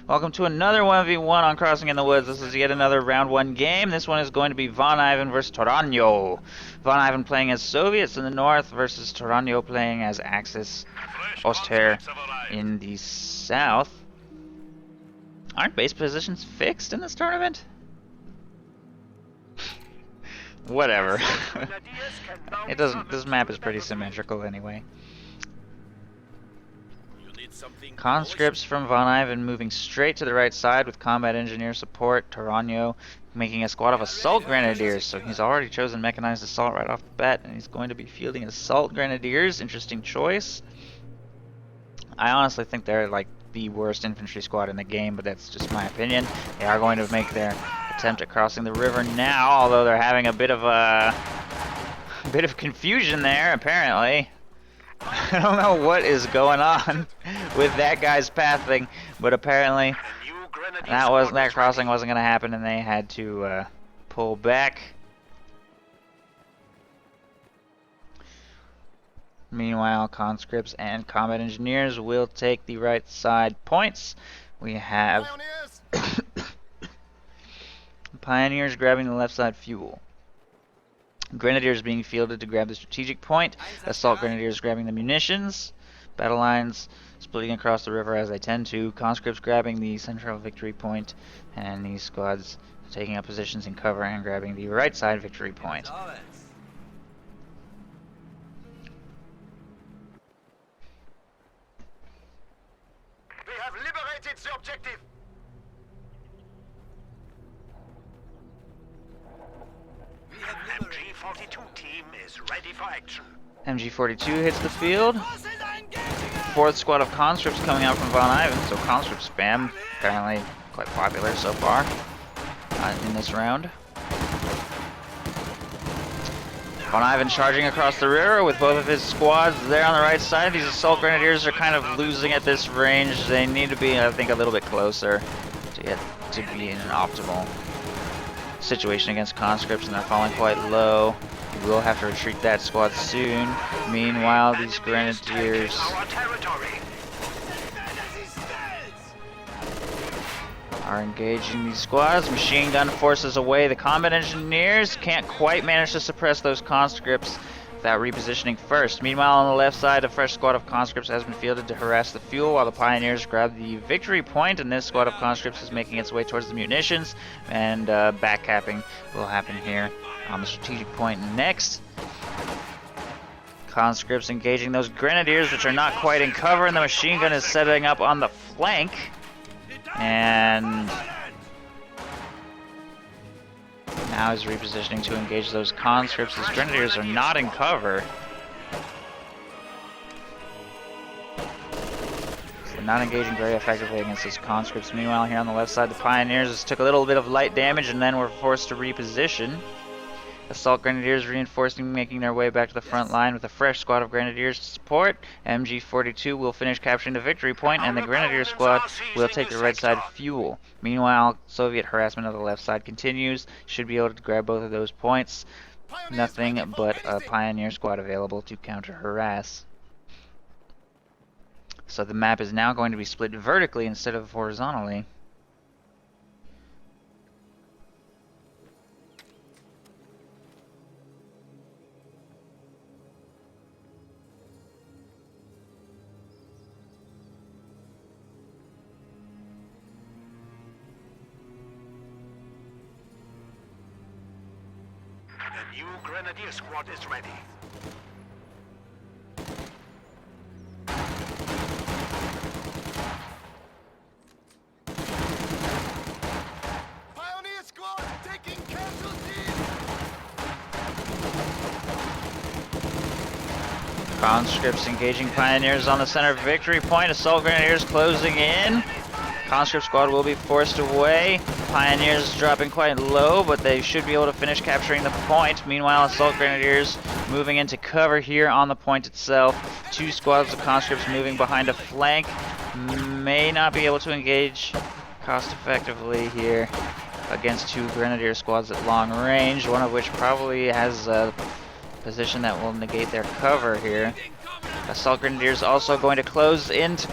Welcome to another 1v1 on Crossing in the Woods. This is yet another round 1 game. This one is going to be VonIvan versus Torano. VonIvan playing as Soviets in the north versus Torano playing as Axis Osther in the south. Aren't base positions fixed in this tournament? Whatever. It doesn't. This map is pretty symmetrical anyway. Conscripts from VonIvan moving straight to the right side with combat engineer support. Torano making a squad of assault grenadiers, so he's already chosen mechanized assault right off the bat, and he's going to be fielding assault grenadiers. Interesting choice. I honestly think they're like the worst infantry squad in the game, but that's just my opinion. They are going to make their attempt at crossing the river now, although they're having a bit of confusion there apparently. I don't know what is going on with that guy's pathing, but apparently that crossing wasn't going to happen, and they had to pull back. Meanwhile, conscripts and combat engineers will take the right side points. We have pioneers grabbing the left side fuel. Grenadiers being fielded to grab the strategic point. Assault grenadiers grabbing the munitions. Battle lines splitting across the river as they tend to. Conscripts grabbing the central victory point. And these squads taking up positions in cover and grabbing the right side victory point. We have liberated the objective. MG42 team is ready for action. MG42 hits the field. Fourth squad of conscripts coming out from VonIvan, so conscript spam apparently quite popular so far in this round. VonIvan charging across the river with both of his squads there on the right side. These assault grenadiers are kind of losing at this range. They need to be, I think, a little bit closer to get to be in an optimal situation against conscripts, and they're falling quite low. We will have to retreat that squad soon. Meanwhile, these grenadiers are engaging these squads. Machine gun forces away the combat engineers. Can't quite manage to suppress those conscripts without repositioning first. Meanwhile, on the left side, a fresh squad of conscripts has been fielded to harass the fuel while the pioneers grab the victory point, and this squad of conscripts is making its way towards the munitions, and backcapping will happen here on the strategic point next. Conscripts engaging those grenadiers, which are not quite in cover, and the machine gun is setting up on the flank. And now is repositioning to engage those conscripts. These grenadiers are not in cover. So they're not engaging very effectively against these conscripts. Meanwhile, here on the left side, the pioneers just took a little bit of light damage and then were forced to reposition. Assault grenadiers reinforcing, making their way back to the front line with a fresh squad of grenadiers to support. MG42 will finish capturing the victory point, and the grenadier squad will take the right side fuel. Meanwhile, Soviet harassment of the left side continues. Should be able to grab both of those points. Nothing but a pioneer squad available to counter harass. So the map is now going to be split vertically instead of horizontally. The new grenadier squad is ready. Pioneer squad taking casualties. Conscripts engaging pioneers on the center victory point. Assault grenadiers closing in. Conscript squad will be forced away. Pioneers dropping quite low, but they should be able to finish capturing the point. Meanwhile, assault grenadiers moving into cover here on the point itself. Two squads of conscripts moving behind a flank. May not be able to engage cost effectively here against two grenadier squads at long range, one of which probably has a position that will negate their cover here. Assault Grenadiers also going to close into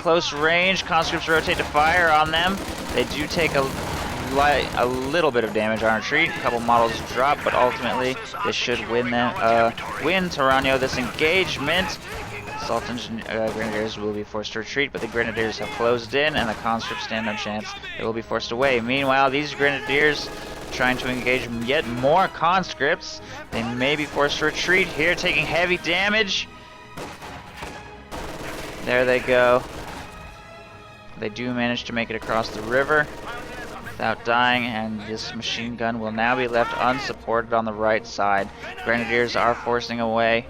close range. Conscripts rotate to fire on them. They do take a little bit of damage on retreat. A couple models drop, but ultimately this should win Torano this engagement. Assault Grenadiers will be forced to retreat, but the Grenadiers have closed in, and the conscripts stand no chance. They will be forced away. Meanwhile, these Grenadiers trying to engage yet more conscripts. They may be forced to retreat here, taking heavy damage. There they go. They do manage to make it across the river without dying, and this machine gun will now be left unsupported on the right side. Grenadiers are forcing away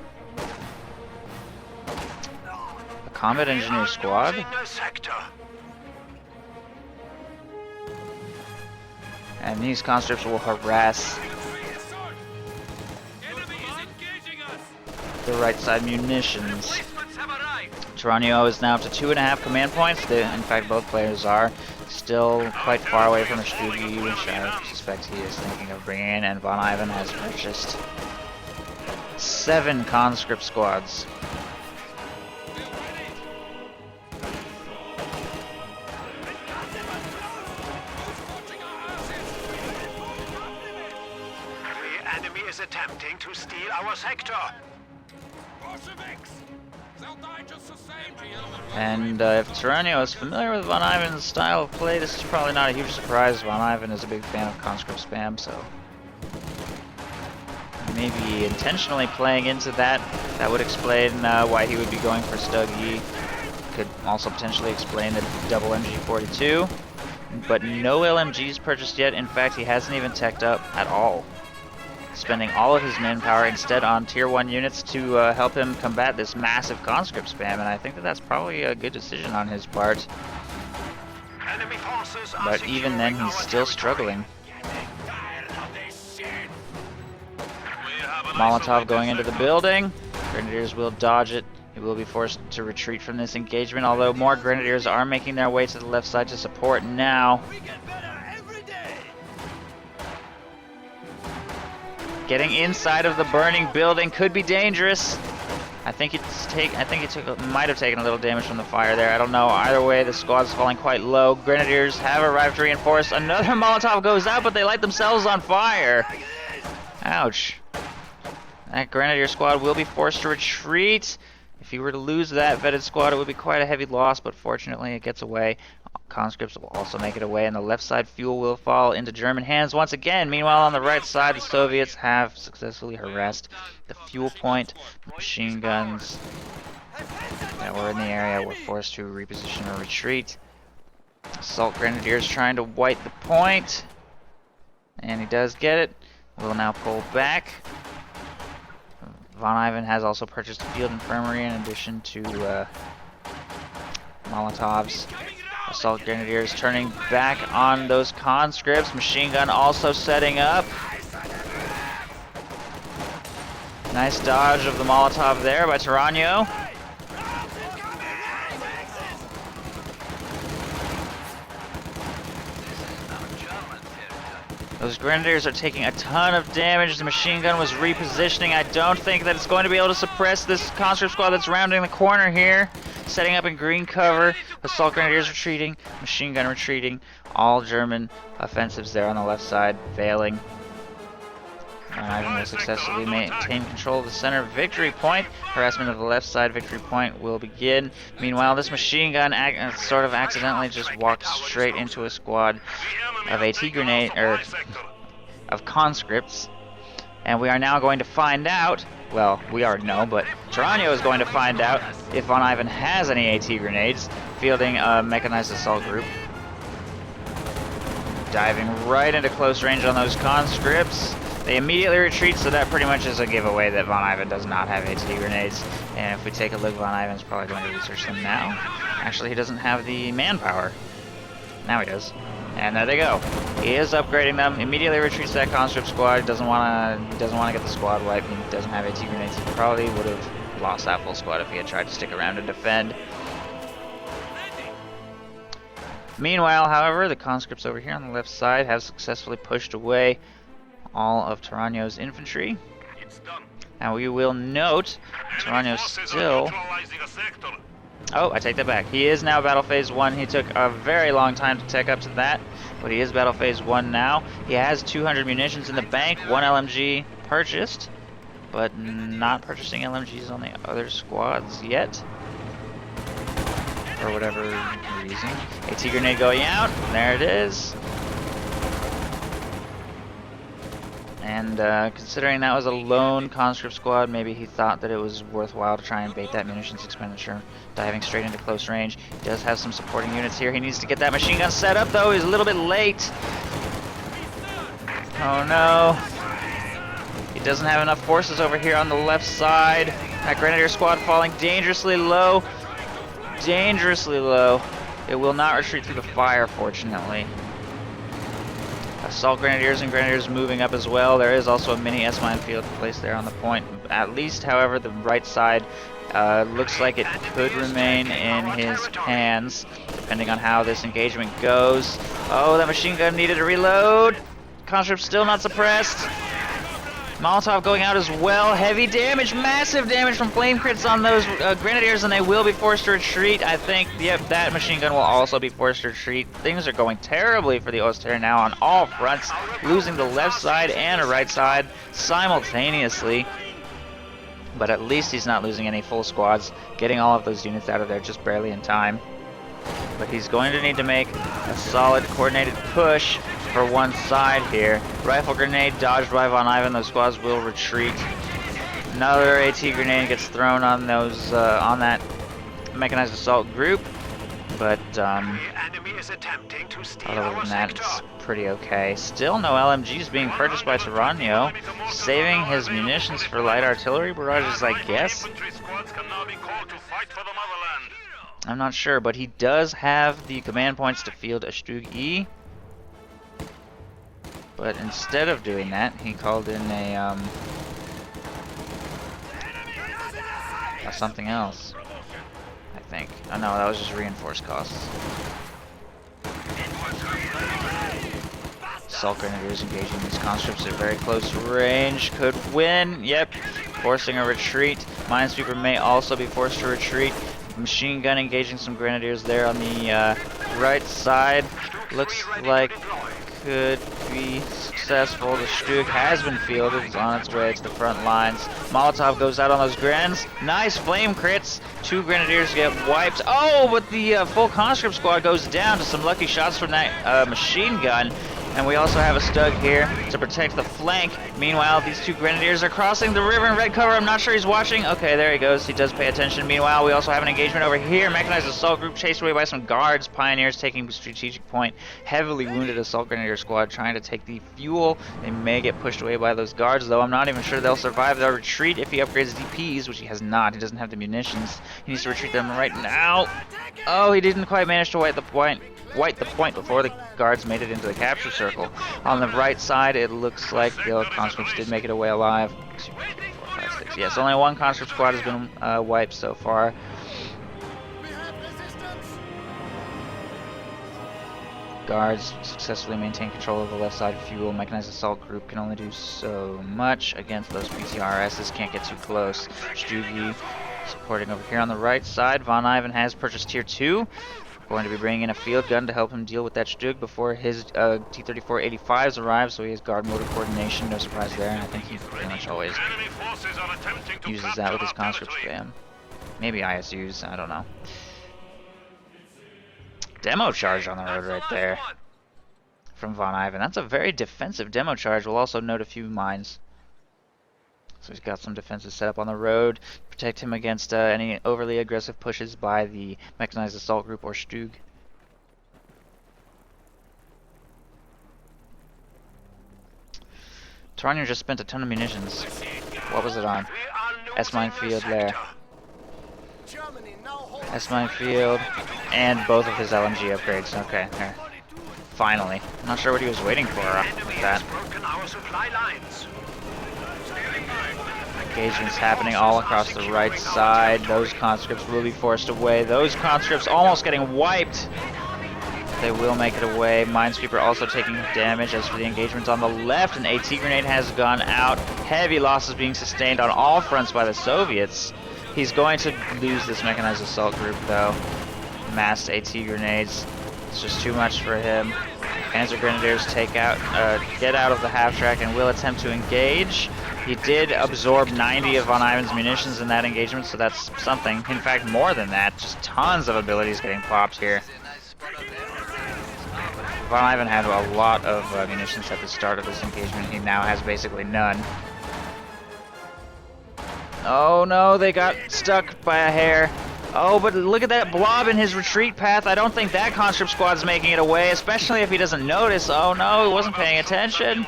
a combat engineer squad. And these conscripts will harass the right side munitions. Torano is now up to 2.5 command points. In fact, both players are still quite far away from Shtugi, which I suspect he is thinking of bringing in, and VonIvan has purchased 7 conscript squads. The enemy is attempting to steal our sector. And if Torano is familiar with VonIvan's style of play, this is probably not a huge surprise. VonIvan is a big fan of conscript spam, so maybe intentionally playing into that. That would explain why he would be going for Stuggy. Could also potentially explain the double MG42. But no LMGs purchased yet. In fact, he hasn't even teched up at all, spending all of his manpower instead on tier 1 units to help him combat this massive conscript spam, and I think that that's probably a good decision on his part. But even then, he's still struggling. Molotov going into the building. Grenadiers will dodge it. He will be forced to retreat from this engagement, although more Grenadiers are making their way to the left side to support now. Getting inside of the burning building could be dangerous. I think it might have taken a little damage from the fire there. I don't know. Either way, the squad's falling quite low. Grenadiers have arrived to reinforce. Another Molotov goes out, but they light themselves on fire. Ouch. That Grenadier squad will be forced to retreat. If he were to lose that vetted squad, it would be quite a heavy loss, but fortunately it gets away. Conscripts will also make it away, and the left side fuel will fall into German hands once again. Meanwhile, on the right side, the Soviets have successfully harassed the fuel point. Machine guns that were in the area were forced to reposition or retreat. Assault Grenadiers trying to wipe the point, and he does get it. Will now pull back. VonIvan has also purchased a field infirmary in addition to Molotovs. Assault Grenadiers turning back on those conscripts. Machine gun also setting up. Nice dodge of the Molotov there by Torano. Those Grenadiers are taking a ton of damage. The machine gun was repositioning. I don't think that it's going to be able to suppress this conscript squad that's rounding the corner here. Setting up in green cover. Assault Grenadiers retreating. Machine gun retreating. All German offensives there on the left side failing. VonIvan will successfully maintain control of the center victory point. Harassment of the left side victory point will begin. Meanwhile, this machine gun sort of accidentally just walked straight into a squad of of conscripts. And we are now going to find out, well, we already know, but Torano is going to find out if VonIvan has any AT grenades, fielding a mechanized assault group. Diving right into close range on those conscripts. They immediately retreat, so that pretty much is a giveaway that VonIvan does not have AT grenades. And if we take a look, VonIvan's probably going to research them now. Actually, he doesn't have the manpower. Now he does. And there they go. He is upgrading them. Immediately retreats that conscript squad. Doesn't want to get the squad wiped. He doesn't have AT grenades. He probably would have lost that full squad if he had tried to stick around and defend. Meanwhile, however, the conscripts over here on the left side have successfully pushed away all of Torano's infantry. And we will note Torano still... Oh, I take that back. He is now Battle Phase 1. He took a very long time to tech up to that, but he is Battle Phase 1 now. He has 200 munitions in the bank, 1 LMG purchased, but not purchasing LMGs on the other squads yet. For whatever reason. AT grenade going out. There it is. And considering that was a lone conscript squad, maybe he thought that it was worthwhile to try and bait that munitions expenditure, diving straight into close range. He does have some supporting units here. He needs to get that machine gun set up, though. He's a little bit late. Oh no. He doesn't have enough forces over here on the left side. That Grenadier squad falling dangerously low. Dangerously low. It will not retreat through the fire, fortunately. Assault Grenadiers and Grenadiers moving up as well. There is also a mini S-mine field placed there on the point. At least, however, the right side looks like it could remain in his hands, depending on how this engagement goes. Oh, that machine gun needed a reload. Conscript still not suppressed. Molotov going out as well. Heavy damage, massive damage from flame crits on those Grenadiers, and they will be forced to retreat. I think, yep, that machine gun will also be forced to retreat. Things are going terribly for the Oster now on all fronts, losing the left side and the right side simultaneously. But at least he's not losing any full squads, getting all of those units out of there just barely in time. But he's going to need to make a solid coordinated push for one side here. Rifle grenade dodged by VonIvan. Those squads will retreat. Another AT grenade gets thrown on those on that mechanized assault group, but other than that, it's pretty okay. Still no LMGs being purchased by Torano, saving his munitions for light artillery barrages, I guess. I'm not sure, but he does have the command points to field a Stug E. But instead of doing that, he called in a something else, I think. Oh no, that was just reinforced costs. Assault Grenadiers engaging these conscripts at very close range. Could win. Yep. Forcing a retreat. Minesweeper may also be forced to retreat. Machine gun engaging some Grenadiers there on the right side. Looks like could be successful. The Stug has been fielded. It's on its way to the front lines. Molotov goes out on those Grens. Nice flame crits. 2 Grenadiers get wiped. Oh, but the full conscript squad goes down to some lucky shots from that machine gun. And we also have a Stug here to protect the flank. Meanwhile, these 2 Grenadiers are crossing the river in red cover. I'm not sure he's watching. Okay, there he goes. He does pay attention. Meanwhile, we also have an engagement over here. Mechanized assault group chased away by some guards. Pioneers taking strategic point. Heavily wounded assault Grenadier squad trying to take the fuel. They may get pushed away by those guards, though I'm not even sure they'll survive their retreat if he upgrades DPs, which he has not. He doesn't have the munitions. He needs to retreat them right now. Oh, he didn't quite manage to wipe the point before the guards made it into the capture circle. On the right side, it looks like the conscripts did make it away alive. 2, 3, 4, 5, 6. Yes, only 1 conscript squad has been wiped so far. Guards successfully maintain control of the left side fuel. Mechanized assault group can only do so much against those PTRSs. Can't get too close. Stug supporting over here on the right side. VonIvan has purchased tier 2. Going to be bringing in a field gun to help him deal with that Stug before his T-34-85s arrive, so he has guard motor coordination, no surprise there, and I think he pretty much always uses that with his conscript spam. Maybe ISUs, I don't know. Demo charge on the road right there from VonIvan. That's a very defensive demo charge. We'll also note a few mines. So he's got some defenses set up on the road, protect him against any overly aggressive pushes by the mechanized assault group or Stug. Torano just spent a ton of munitions. What was it on? S-mine field there. S-mine field, and both of his LMG upgrades. Okay, there. Finally. I'm not sure what he was waiting for with that. Engagements happening all across the right side. Those conscripts will be forced away. Those conscripts almost getting wiped. They will make it away. Minesweeper also taking damage. As for the engagement on the left, an AT grenade has gone out. Heavy losses being sustained on all fronts by the Soviets. He's going to lose this mechanized assault group, though. Massed AT grenades. It's just too much for him. Panzer Grenadiers get out of the half-track and will attempt to engage. He did absorb 90 of VonIvan's munitions in that engagement, so that's something. In fact, more than that. Just tons of abilities getting popped here. VonIvan had a lot of munitions at the start of this engagement. He now has basically none. Oh no, they got stuck by a hair. Oh, but look at that blob in his retreat path. I don't think that conscript squad's making it away, especially if he doesn't notice. Oh no, he wasn't paying attention.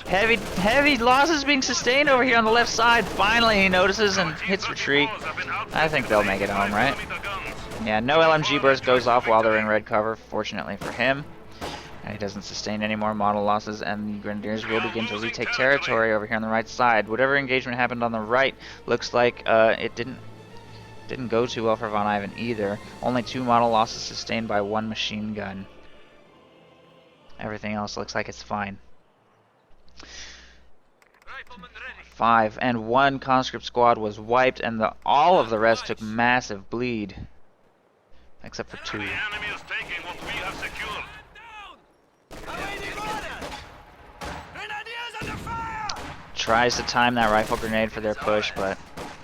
Heavy losses being sustained over here on the left side. Finally he notices and hits retreat. I think they'll make it home, right? Yeah, no LMG burst goes off while they're in red cover, fortunately for him. And he doesn't sustain any more model losses, and the Grenadiers will begin to retake territory over here on the right side. Whatever engagement happened on the right looks like it didn't go too well for VonIvan either. Only 2 model losses sustained by 1 machine gun. Everything else looks like it's fine. 5 and 1 conscript squad was wiped, and all of the rest took massive bleed, except for 2. Tries to time that rifle grenade for their push, but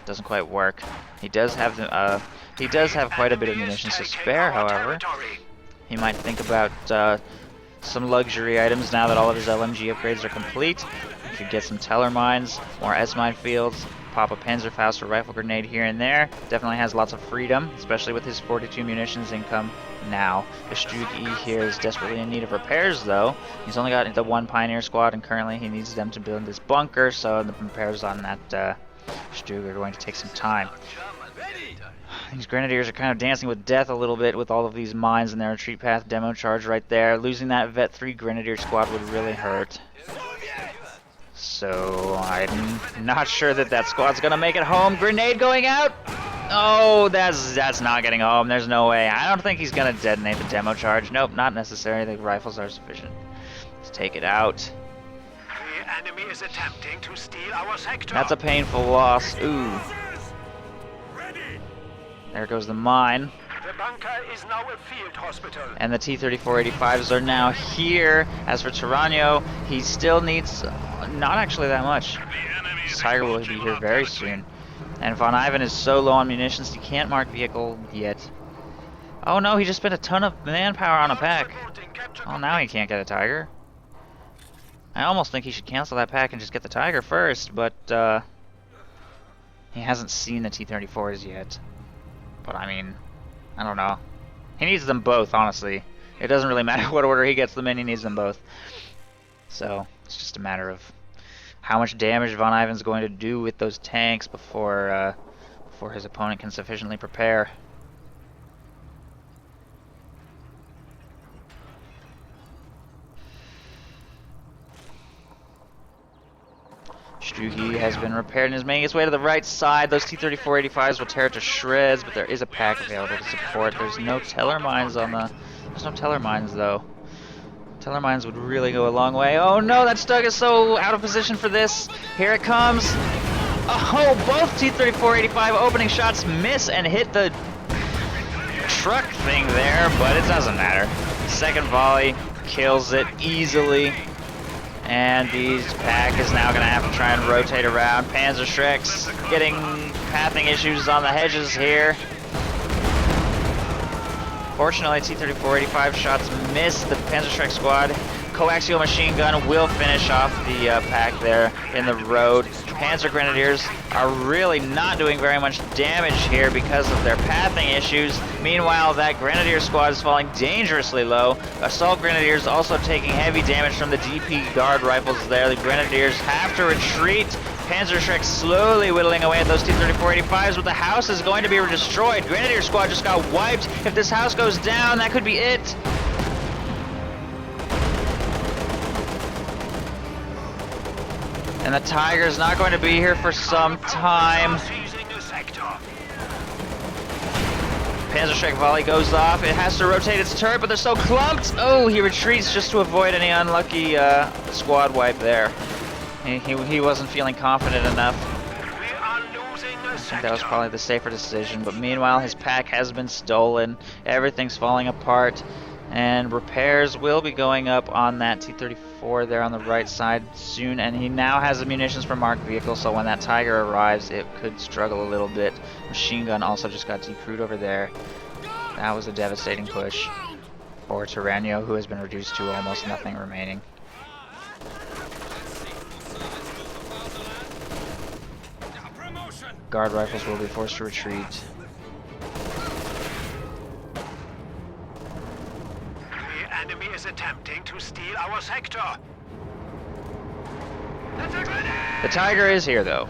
doesn't quite work. He does have quite a bit of munitions to spare, however. He might think about some luxury items now that all of his LMG upgrades are complete. He could get some Teller mines, more S-mine fields, pop a Panzerfaust or rifle grenade here and there. Definitely has lots of freedom, especially with his 42 munitions income now. The Stug E here is desperately in need of repairs, though. He's only got the 1 Pioneer squad, and currently he needs them to build this bunker, so the repairs on that Stug are going to take some time. These Grenadiers are kind of dancing with death a little bit with all of these mines in their retreat path. Demo charge right there. Losing that Vet 3 Grenadier squad would really hurt. So I'm not sure that squad's gonna make it home. Grenade going out. Oh, that's not getting home. There's no way. I don't think he's gonna detonate the demo charge. Nope, not necessary. The rifles are sufficient. Let's take it out. The enemy is attempting to steal our sector. That's a painful loss. Ooh. There goes the mine. The bunker is now a field hospital. And the T-3485s are now here. As for Torano, he still needs not actually that much. Tiger will be here very soon. And VonIvan is so low on munitions he can't mark vehicle yet. Oh no, he just spent a ton of manpower on a pack. Oh, now he can't get a Tiger. I almost think he should cancel that pack and just get the Tiger first, but he hasn't seen the T-34s yet. But I mean, I don't know. He needs them both, honestly. It doesn't really matter what order he gets them in, he needs them both. So, it's just a matter of how much damage VonIvan's going to do with those tanks before his opponent can sufficiently prepare. Strugi has been repaired and is making its way to the right side. Those T-3485s will tear it to shreds, but there is a pack available to support. There's no Teller mines There's no Teller mines, though. Teller mines would really go a long way. Oh no, that Stug is so out of position for this. Here it comes. Oh, both T-3485 opening shots miss and hit the truck thing there, but it doesn't matter. Second volley kills it easily. And the pack is now going to have to try and rotate around. Panzerschrecks getting pathing issues on the hedges here. Fortunately, T-3485 shots miss the Panzerschreck squad. Coaxial machine gun will finish off the pack there in the road. Panzer Grenadiers are really not doing very much damage here because of their pathing issues. Meanwhile, that Grenadier squad is falling dangerously low. Assault Grenadiers also taking heavy damage from the DP guard rifles there. The Grenadiers have to retreat. Panzerschreck slowly whittling away at those T-3485s, but the house is going to be destroyed. Grenadier squad just got wiped. If this house goes down, that could be it. And the Tiger's not going to be here for some time. Panzer Strike volley goes off. It has to rotate its turret, but they're so clumped. Oh, he retreats just to avoid any unlucky squad wipe there. He wasn't feeling confident enough. I think that was probably the safer decision, but meanwhile his pack has been stolen. Everything's falling apart, and repairs will be going up on that T-34 there on the right side soon, and he now has the munitions for marked vehicles, so when that Tiger arrives it could struggle a little bit. Machine gun also just got decrewed over there. That was a devastating push for Torano, who has been reduced to almost nothing remaining. Guard rifles will be forced to retreat. The enemy is attempting to steal our sector. The Tiger is here, though.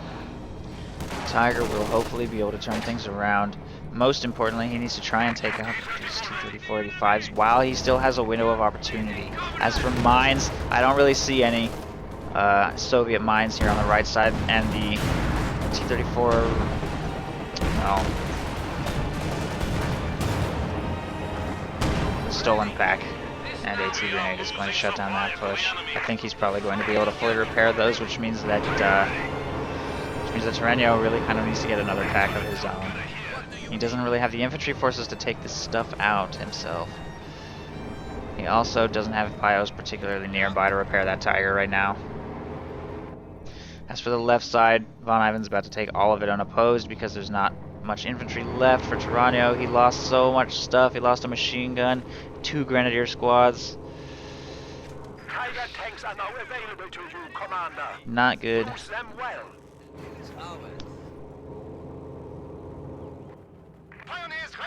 The Tiger will hopefully be able to turn things around. Most importantly, he needs to try and take out these T-34-85s while he still has a window of opportunity. As for mines, I don't really see any Soviet mines here on the right side, and the T-34, well, the stolen pack and AT grenade is going to shut down that push. I think he's probably going to be able to fully repair those, which means that Torano really kind of needs to get another pack of his own. He doesn't really have the infantry forces to take this stuff out himself. He also doesn't have Pios particularly nearby to repair that Tiger right now. As for the left side, VonIvan's about to take all of it unopposed because there's not much infantry left for Torano. He lost so much stuff. He lost a machine gun, 2 grenadier squads. Tiger tanks are now available to you, Commander. Not good. Use them well.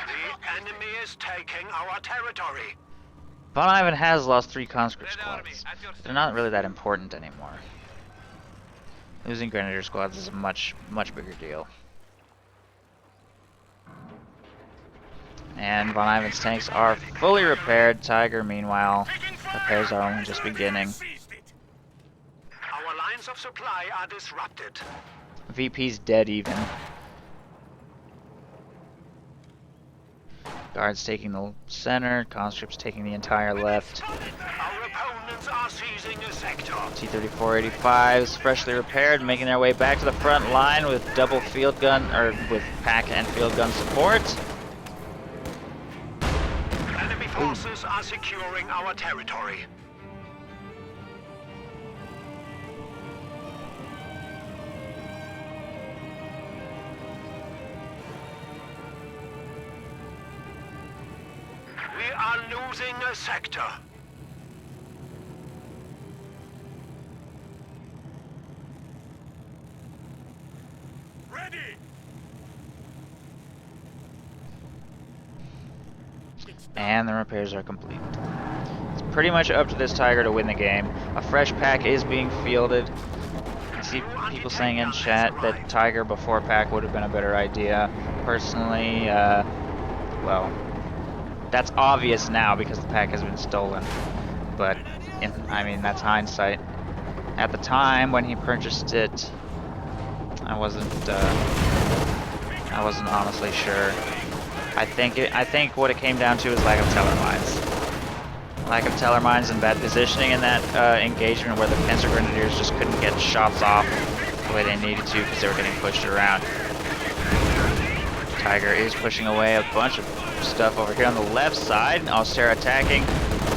The enemy is taking our territory. VonIvan has lost 3 conscript squads. They're not really that important anymore. Losing grenadier squads is a much bigger deal. And VonIvan's tanks are fully repaired. Tiger, meanwhile, repairs are only just beginning. Our lines of supply are disrupted. VP's dead even. Guards taking the center, conscripts taking the entire left. Our opponents are seizing a sector. T-34-85s freshly repaired, making their way back to the front line with double field gun, or with pack and field gun support. Enemy forces are securing our territory. We are losing a sector. Ready. And the repairs are complete. It's pretty much up to this Tiger to win the game. A fresh pack is being fielded. I see people saying in chat that Tiger before pack would have been a better idea. Personally, well, that's obvious now because the pack has been stolen. But, I mean, that's hindsight. At the time when he purchased it, I wasn't honestly sure. I think what it came down to is lack of teller mines. Lack of teller mines and bad positioning in that engagement where the Panzer Grenadiers just couldn't get shots off the way they needed to because they were getting pushed around. Tiger is pushing away a bunch of stuff over here on the left side. Austera attacking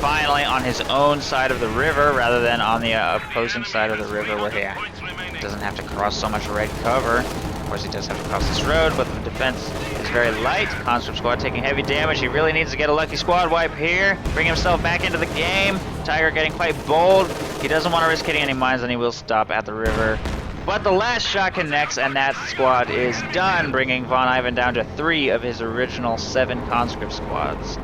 finally on his own side of the river rather than on the opposing side of the river where he doesn't have to cross so much red cover. Of course he does have to cross this road, but the defense is very light. Conscript squad taking heavy damage. He really needs to get a lucky squad wipe here, bring himself back into the game. Tiger getting quite bold. He doesn't want to risk hitting any mines, and he will stop at the river. But the last shot connects, and that squad is done, bringing VonIvan down to 3 of his original 7 conscript squads.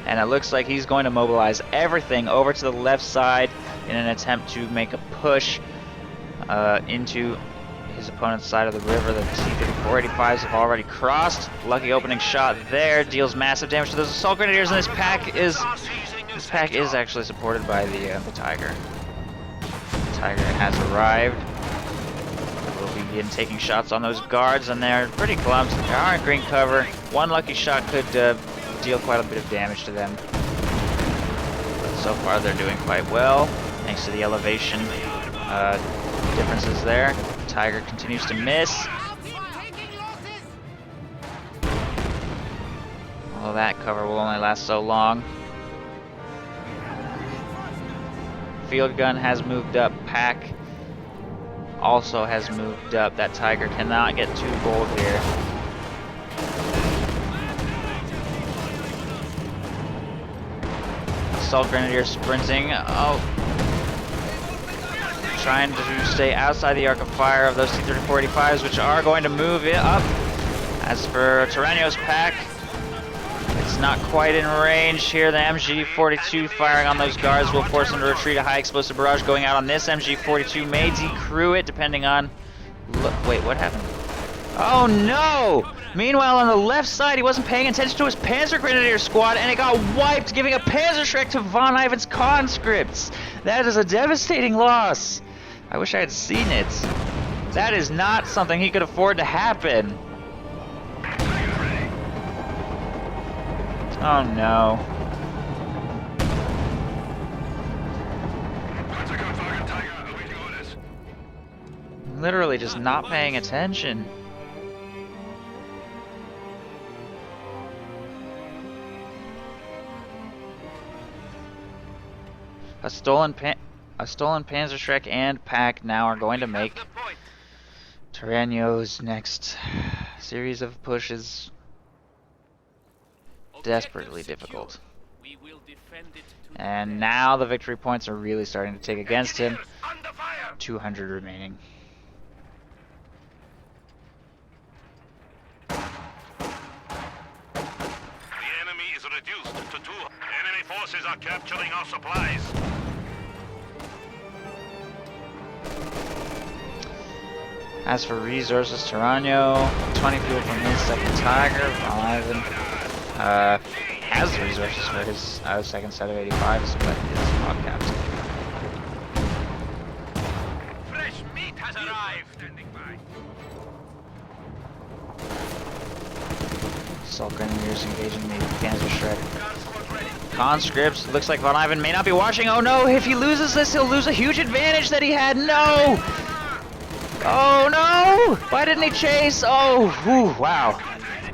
And it looks like he's going to mobilize everything over to the left side in an attempt to make a push into his opponent's side of the river. The T-34-85s have already crossed. Lucky opening shot there, deals massive damage to those assault grenadiers, and this pack is actually supported by the Tiger. The Tiger has arrived. Will be begin taking shots on those guards, and they're pretty clumsy. They are in green cover. One lucky shot could deal quite a bit of damage to them. But so far they're doing quite well, thanks to the elevation differences there. Tiger continues to miss. Well, that cover will only last so long. Field gun has moved up. Pack also has moved up. That Tiger cannot get too bold here. Assault Grenadier sprinting. Oh. Trying to stay outside the arc of fire of those T-34-85s, which are going to move it up. As for Torano's pack, it's not quite in range here. The MG-42 firing on those guards will force them to retreat. A high explosive barrage going out on this MG-42 may decrew it, depending on... Wait, what happened? Oh no! Meanwhile, on the left side, he wasn't paying attention to his Panzer Grenadier squad, and it got wiped, giving a Panzerschreck to VonIvan's conscripts. That is a devastating loss. I wish I had seen it. That is not something he could afford to happen. Oh no. Literally just not paying attention. A stolen Panzerschreck and pack now are going to make Torano's next series of pushes desperately difficult. And now the victory points are really starting to take against him. 200 remaining. The enemy is reduced to 2. Enemy forces are capturing our supplies. As for resources, Torano, 20 fuel from his second Tiger. VonIvan has the resources for his second set of 85s, but is not capped. Fresh meat has arrived. Standing by. Assault Grenadiers engaging the Panzerschreck. Conscripts, looks like VonIvan may not be watching. Oh no, if he loses this, he'll lose a huge advantage that he had. No! Oh no! Why didn't he chase? Oh, whew, wow.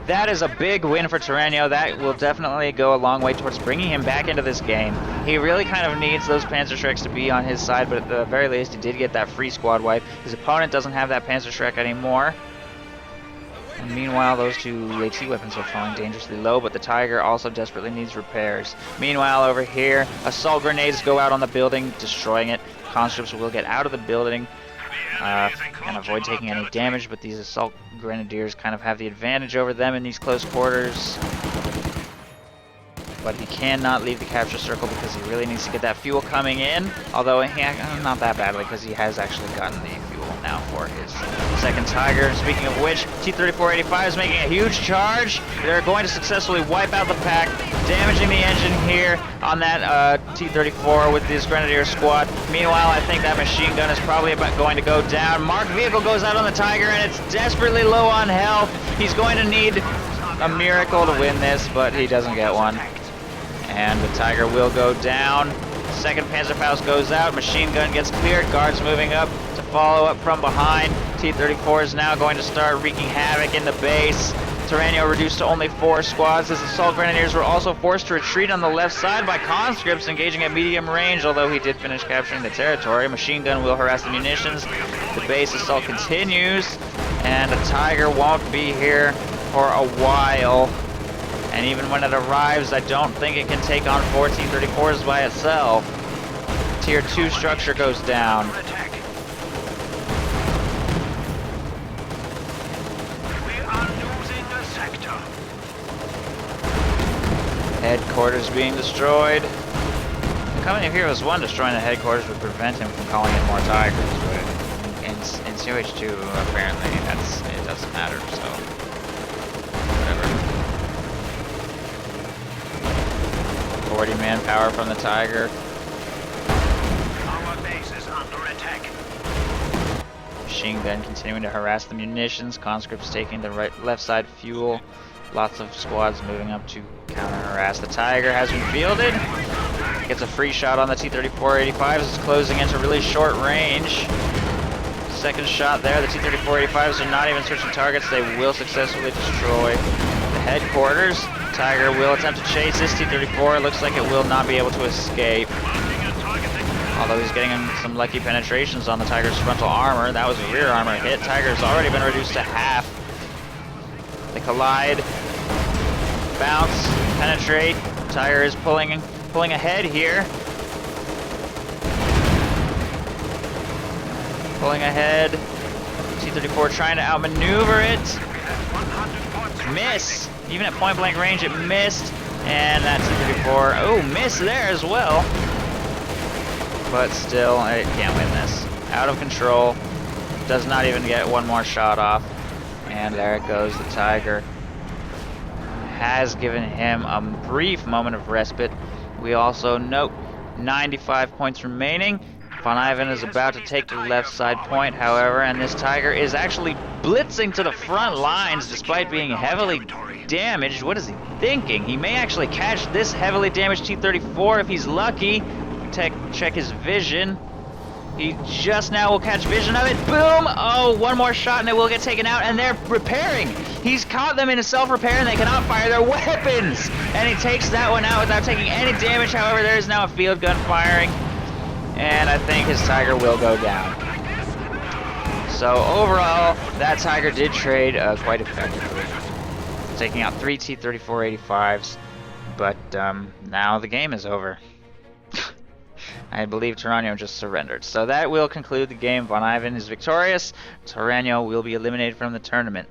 That is a big win for Torano. That will definitely go a long way towards bringing him back into this game. He really kind of needs those Panzerschrecks to be on his side, but at the very least, he did get that free squad wipe. His opponent doesn't have that Panzerschreck anymore. And meanwhile, those two AT weapons are falling dangerously low, but the Tiger also desperately needs repairs. Meanwhile, over here, assault grenades go out on the building, destroying it. Conscripts will get out of the building and avoid taking any damage, but these assault grenadiers kind of have the advantage over them in these close quarters. But he cannot leave the capture circle because he really needs to get that fuel coming in, although not that badly because he has actually gotten the fuel now for his second Tiger. Speaking of which, T-34-85 is making a huge charge. They're going to successfully wipe out the pack, damaging the engine here on that T-34 with this Grenadier squad. Meanwhile, I think that machine gun is probably about going to go down. Marked vehicle goes out on the Tiger, and it's desperately low on health. He's going to need a miracle to win this, but he doesn't get one. And the Tiger will go down. Second Panzerfaust goes out. Machine gun gets cleared. Guards moving up to follow up from behind. T-34 is now going to start wreaking havoc in the base. Torano reduced to only 4 squads. His assault grenadiers were also forced to retreat on the left side by conscripts engaging at medium range, although he did finish capturing the territory. Machine gun will harass the munitions. The base assault continues, and the Tiger won't be here for a while. And even when it arrives, I don't think it can take on 4 T-34s by itself. Tier 2 structure goes down. We are losing a sector. Headquarters being destroyed. The Company of Heroes 1 destroying the headquarters would prevent him from calling in more Tigers, but in COH2, apparently, it doesn't matter, so whatever. 40 manpower from the Tiger. Our base is under attack. machine gun continuing to harass the munitions. Conscripts taking the left side fuel. Lots of squads moving up to counter harass. The Tiger has been fielded. Gets a free shot on the T-34-85s. It's closing into really short range. Second shot there. The T-34-85s are not even switching targets. They will successfully destroy the headquarters. Tiger will attempt to chase this T-34. It looks like it will not be able to escape. Although he's getting some lucky penetrations on the Tiger's frontal armor. That was a rear armor hit. Tiger's already been reduced to half. They collide. Bounce. Penetrate. Tiger is pulling ahead here. Pulling ahead. T-34 trying to outmaneuver it. Miss. Even at point blank range it missed. And that T-34, oh, miss there as well. But still, it can't win this. Out of control. Does not even get one more shot off. And there it goes. The Tiger has given him a brief moment of respite. We also note 95 points remaining. VonIvan is about to take the left side point, however, and this Tiger is actually blitzing to the front lines despite being heavily damaged. What is he thinking? He may actually catch this heavily damaged T-34 if he's lucky. Check his vision. He just now will catch vision of it. Boom! Oh, one more shot and it will get taken out, and they're repairing. He's caught them in a self-repair and they cannot fire their weapons. And he takes that one out without taking any damage. However, there is now a field gun firing. And I think his Tiger will go down. So overall, that Tiger did trade quite effectively. Taking out 3 T-34-85s. But now the game is over. I believe Torano just surrendered. So that will conclude the game. VonIvan is victorious. Torano will be eliminated from the tournament.